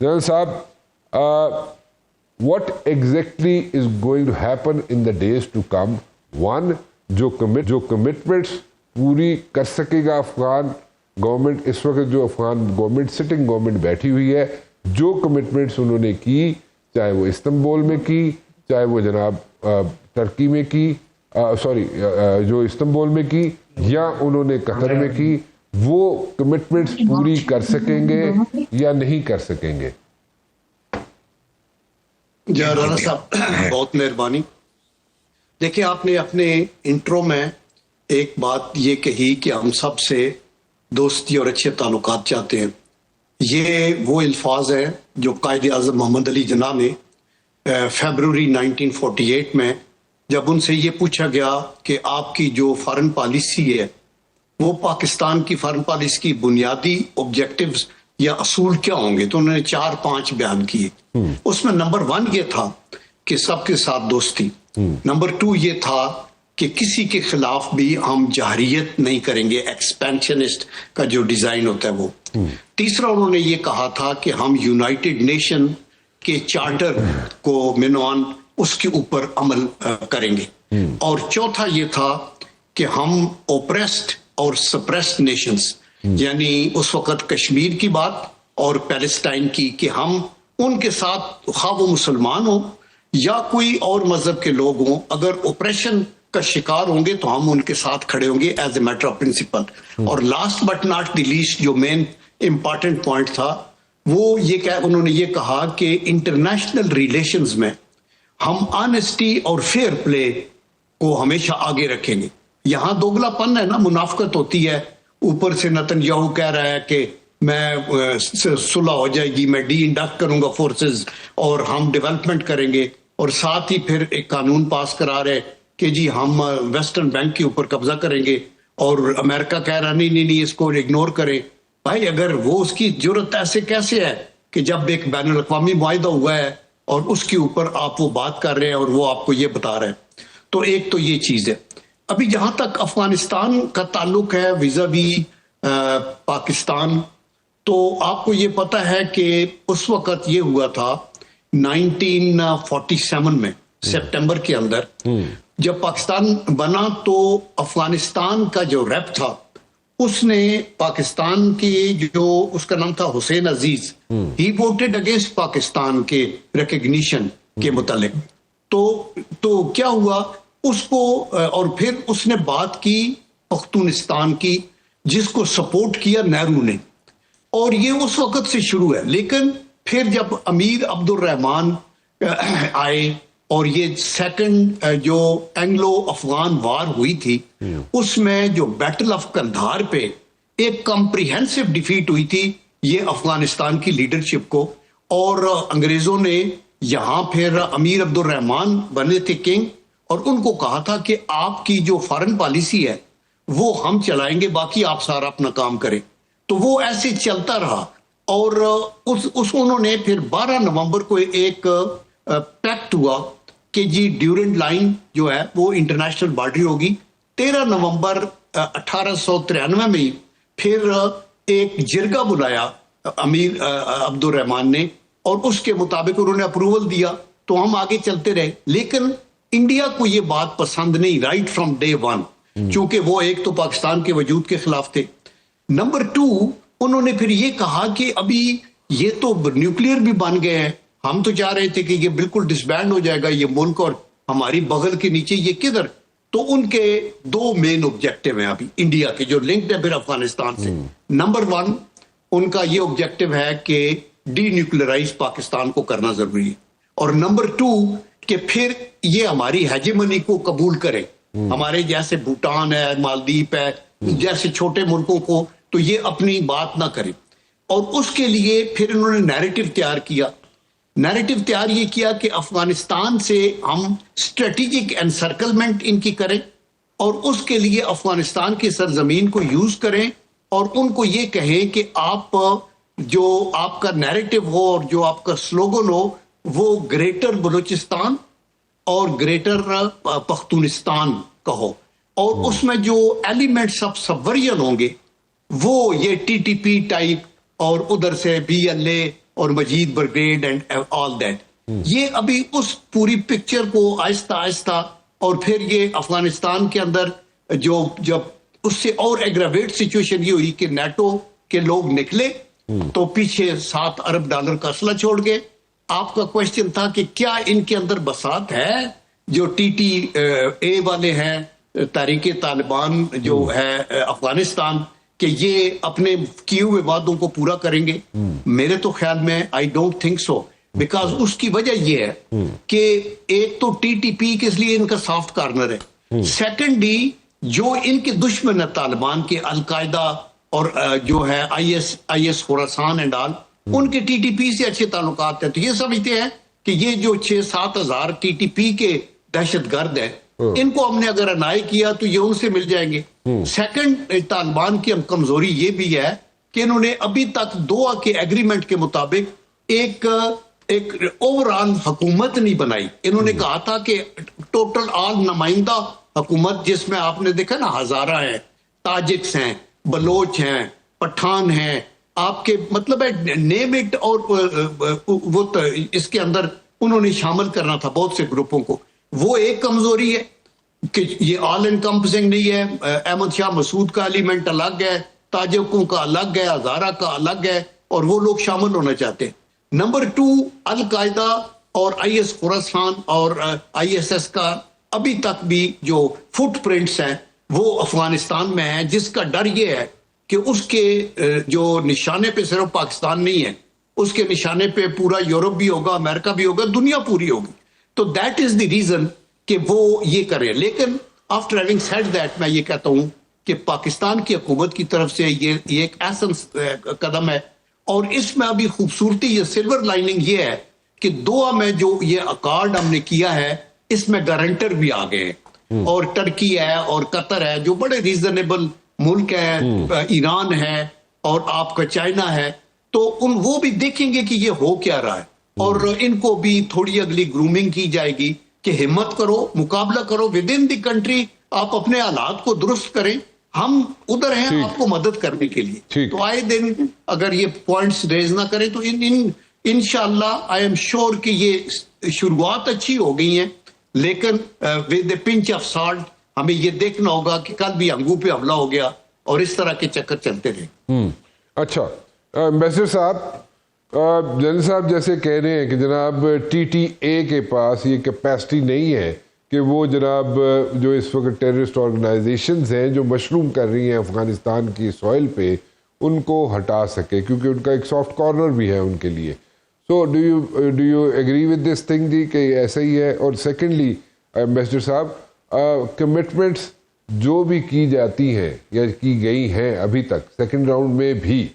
General صاحب, what exactly is going to happen in the days to come? One, جو commitments پوری کر سکے گا افغان گورنمنٹ, اس وقت جو افغان گورنمنٹ سٹنگ گورنمنٹ بیٹھی ہوئی ہے, جو کمٹمنٹس انہوں نے کی, چاہے وہ استنبول میں کی, چاہے وہ جناب ترکی میں کی, جو استنبول میں کی, یا انہوں نے قطر میں کی, وہ کمٹمنٹس پوری کر سکیں گے یا نہیں کر سکیں گے؟ جی رانا صاحب بہت مہربانی. دیکھیں, آپ نے اپنے انٹرو میں ایک بات یہ کہی کہ ہم سب سے دوستی اور اچھے تعلقات چاہتے ہیں. یہ وہ الفاظ ہیں جو قائد اعظم محمد علی جناح نے فیبروری 1948 میں جب ان سے یہ پوچھا گیا کہ آپ کی جو فارن پالیسی ہے وہ پاکستان کی فارن پالیسی کی بنیادی آبجیکٹیوز یا اصول کیا ہوں گے, تو انہوں نے 4-5 بیان کیے. اس میں نمبر 1 یہ تھا کہ سب کے ساتھ دوستی. نمبر 2 یہ تھا کہ کسی کے خلاف بھی ہم جہریت نہیں کریں گے, ایکسپینشنسٹ کا جو ڈیزائن ہوتا ہے وہ. تیسرا انہوں نے یہ کہا تھا کہ ہم یونائٹڈ نیشن کے چارٹر کو مینوان اس کے اوپر عمل کریں گے. اور چوتھا یہ تھا کہ ہم اوپریسڈ اور سپریسڈ نیشنز, یعنی اس وقت کشمیر کی بات اور پیلسٹائن کی, کہ ہم ان کے ساتھ خواہ وہ مسلمان ہوں یا کوئی اور مذہب کے لوگ ہوں, اگر اوپریشن کا شکار ہوں گے تو ہم ان کے ساتھ کھڑے ہوں گے as a matter of principle. اور last but not the least جو مین امپارٹنٹ پوائنٹ تھا وہ یہ کہ انہوں نے یہ کہا کہ انٹرنیشنل ریلیشنز میں ہم آنیسٹی اور فیئر پلے کو ہمیشہ آگے رکھیں گے. یہاں دوگلا پن ہے نا, منافقت ہوتی ہے. اوپر سے نتن یاہو کہہ رہا ہے کہ میں صلح ہو جائے گی, میں ڈی انڈکٹ کروں گا فورسز اور ہم ڈیولپمنٹ کریں گے, اور ساتھ ہی پھر ایک قانون پاس کرا رہے کہ جی ہم ویسٹرن بینک کے اوپر قبضہ کریں گے, اور امریکہ کہہ رہا نہیں اس کو اگنور کریں. بھائی اگر وہ اس کی جرت ایسے کیسے ہے کہ جب ایک بین الاقوامی معاہدہ ہوا ہے اور اس کے اوپر آپ وہ بات کر رہے ہیں اور وہ آپ کو یہ بتا رہے ہیں. تو ایک تو یہ چیز ہے. ابھی جہاں تک افغانستان کا تعلق ہے ویزاوی پاکستان, تو آپ کو یہ پتا ہے کہ اس وقت یہ ہوا تھا 1947 میں سپٹمبر کے اندر جب پاکستان بنا, تو افغانستان کا جو ریپ تھا اس نے پاکستان کی جو اس کا نام تھا حسین عزیز, ہی ووٹڈ اگینسٹ پاکستان کے ریکگنیشن کے متعلق. تو کیا ہوا اس کو, اور پھر اس نے بات کی پختونستان کی جس کو سپورٹ کیا نہرو نے, اور یہ اس وقت سے شروع ہے. لیکن پھر جب امیر عبد الرحمان آئے اور یہ سیکنڈ جو اینگلو افغان وار ہوئی تھی, اس میں جو بیٹل آف کندھار پہ ایک کمپریہنسو ڈیفیٹ ہوئی تھی یہ افغانستان کی لیڈرشپ کو, اور انگریزوں نے یہاں پھر امیر عبد الرحمان بنے تھے کنگ, اور ان کو کہا تھا کہ آپ کی جو فارن پالیسی ہے وہ ہم چلائیں گے, باقی آپ سارا اپنا کام کریں. تو وہ ایسے چلتا رہا, اور انہوں نے پھر 12 نومبر کو ایک پیکٹ ہوا کہ جی ڈیورنٹ لائن جو ہے وہ انٹرنیشنل بارڈر ہوگی. 13 نومبر 1893 میں پھر ایک جرگہ بلایا امیر عبد الرحمان نے, اور اس کے مطابق انہوں نے اپروول دیا, تو ہم آگے چلتے رہے. لیکن انڈیا کو یہ بات پسند نہیں رائٹ فرام ڈے 1, چونکہ وہ ایک تو پاکستان کے وجود کے خلاف تھے. نمبر 2 انہوں نے پھر یہ کہا کہ ابھی یہ تو نیوکلیئر بھی بن گئے ہیں, ہم تو چاہ رہے تھے کہ یہ بالکل ڈسبینڈ ہو جائے گا یہ ملک, اور ہماری بغل کے نیچے یہ کدھر. تو ان کے 2 مین آبجیکٹو ہیں ابھی انڈیا کے جو لنکڈ ہے پھر افغانستان سے. نمبر 1 ان کا یہ آبجیکٹو ہے کہ ڈی نیوکلیئرائز پاکستان کو کرنا ضروری ہے, اور نمبر 2 کہ پھر یہ ہماری ہیجمنی کو قبول کرے, ہمارے جیسے بھوٹان ہے, مالدیپ ہے, جیسے چھوٹے ملکوں کو, تو یہ اپنی بات نہ کرے. اور اس کے لیے پھر انہوں نے نیریٹو تیار کیا. نیریٹو تیار یہ کیا کہ افغانستان سے ہم اسٹریٹجک انسرکلمنٹ ان کی کریں, اور اس کے لیے افغانستان کی سرزمین کو یوز کریں, اور ان کو یہ کہیں کہ آپ جو آپ کا نیریٹو ہو اور جو آپ کا سلوگن ہو وہ گریٹر بلوچستان اور گریٹر پختونستان کا ہو, اور اس میں جو ایلیمنٹس آف سبورین ہوں گے وہ یہ ٹی ٹی پی ٹائپ اور ادھر سے بی ایل اے اور مجید برگیڈ اینڈ آل دیٹ. یہ ابھی اس پوری پکچر کو آہستہ آہستہ، اور پھر یہ افغانستان کے اندر جب اس سے اور ایگراویٹ سچویشن یہ ہوئی کہ نیٹو کے لوگ نکلے تو پیچھے $7 ارب کا اسلحہ چھوڑ گئے. آپ کا کوشچن تھا کہ کیا ان کے اندر بساط ہے جو TTA والے ہیں، تحریک طالبان جو ہے افغانستان، کہ یہ اپنے کیے ہوئے وعدوں کو پورا کریں گے؟ میرے تو خیال میں I don't think so, because اس کی وجہ یہ ہے کہ ایک تو TTP کے لیے ان کا سافٹ کارنر ہے، سیکنڈلی جو ان کے دشمن ہے طالبان کے، القاعدہ اور جو ہے IS خراسان اینڈ آل، ان کے TTP سے اچھے تعلقات ہیں. تو یہ سمجھتے ہیں کہ یہ جو 6-7 ہزار TTP کے دہشت گرد ہیں، ان کو ہم نے اگر انائے کیا تو یہ ان سے مل جائیں گے. سیکنڈ، طالبان کی کمزوری یہ بھی ہے کہ انہوں نے ابھی تک دوحہ کے ایگریمنٹ کے مطابق ایک اوور آل حکومت نہیں بنائی. انہوں نے کہا تھا کہ ٹوٹل آل نمائندہ حکومت، جس میں آپ نے دیکھا نا ہزارہ ہیں، تاجکس ہیں، بلوچ ہیں، پٹھان ہیں، آپ کے مطلب ہے نیم اٹ، اور وہ اس کے اندر انہوں نے شامل کرنا تھا بہت سے گروپوں کو. وہ ایک کمزوری ہے کہ یہ آل انکمپسنگ نہیں ہے. احمد شاہ مسعود کا ایلیمنٹ الگ ہے، تاجکوں کا الگ ہے، ہزارہ کا الگ ہے، اور وہ لوگ شامل ہونا چاہتے ہیں. نمبر 2، القاعدہ اور IS خراسان اور ISS کا ابھی تک بھی جو فٹ پرنٹس ہیں وہ افغانستان میں ہیں، جس کا ڈر یہ ہے کہ اس کے جو نشانے پہ صرف پاکستان نہیں ہے، اس کے نشانے پہ پورا یورپ بھی ہوگا، امریکہ بھی ہوگا، دنیا پوری ہوگی. تو دیٹ از دی ریزن کہ وہ یہ کریں. لیکن آفٹر ہیونگ سیڈ دیٹ، میں یہ کہتا ہوں کہ پاکستان کی حکومت کی طرف سے یہ ایک ایسنس قدم ہے، اور اس میں ابھی خوبصورتی، یہ سلور لائننگ یہ ہے کہ دوحہ میں جو یہ اکارڈ ہم نے کیا ہے، اس میں گارنٹر بھی آ گئے ہیں، اور ٹرکی ہے اور قطر ہے جو بڑے ریزنیبل ملک ہیں، ایران ہے اور آپ کا چائنا ہے. تو وہ بھی دیکھیں گے کہ یہ ہو کیا رہا ہے، اور ان کو بھی تھوڑی اگلی گرومنگ کی جائے گی کہ ہمت کرو، مقابلہ کرو ود ان دی کنٹری، آپ اپنے حالات کو درست کریں، ہم ادھر ہیں آپ کو مدد کرنے کے لیے. تو آئے دن اگر یہ پوائنٹس ریز نہ کریں تو انشاءاللہ آئی ایم شیور کہ یہ شروعات اچھی ہو گئی ہیں، لیکن with a pinch of salt ہمیں یہ دیکھنا ہوگا کہ کل بھی انگو پہ حملہ ہو گیا اور اس طرح کے چکر چلتے رہے. اچھا امبیسڈر صاحب، جنرل صاحب جیسے کہہ رہے ہیں کہ جناب TTA کے پاس یہ کیپیسٹی نہیں ہے کہ وہ جناب جو اس وقت ٹیررسٹ آرگنائزیشنز ہیں جو مشروم کر رہی ہیں افغانستان کی سوئل پہ، ان کو ہٹا سکے، کیونکہ ان کا ایک سافٹ کارنر بھی ہے ان کے لیے. So do you agree with this thing جی کہ ایسا ہی ہے؟ اور سیکنڈلی امبیسڈر صاحب، کمٹمنٹس جو بھی کی جاتی ہیں یا کی گئی ہیں ابھی تک سیکنڈ راؤنڈ میں بھی،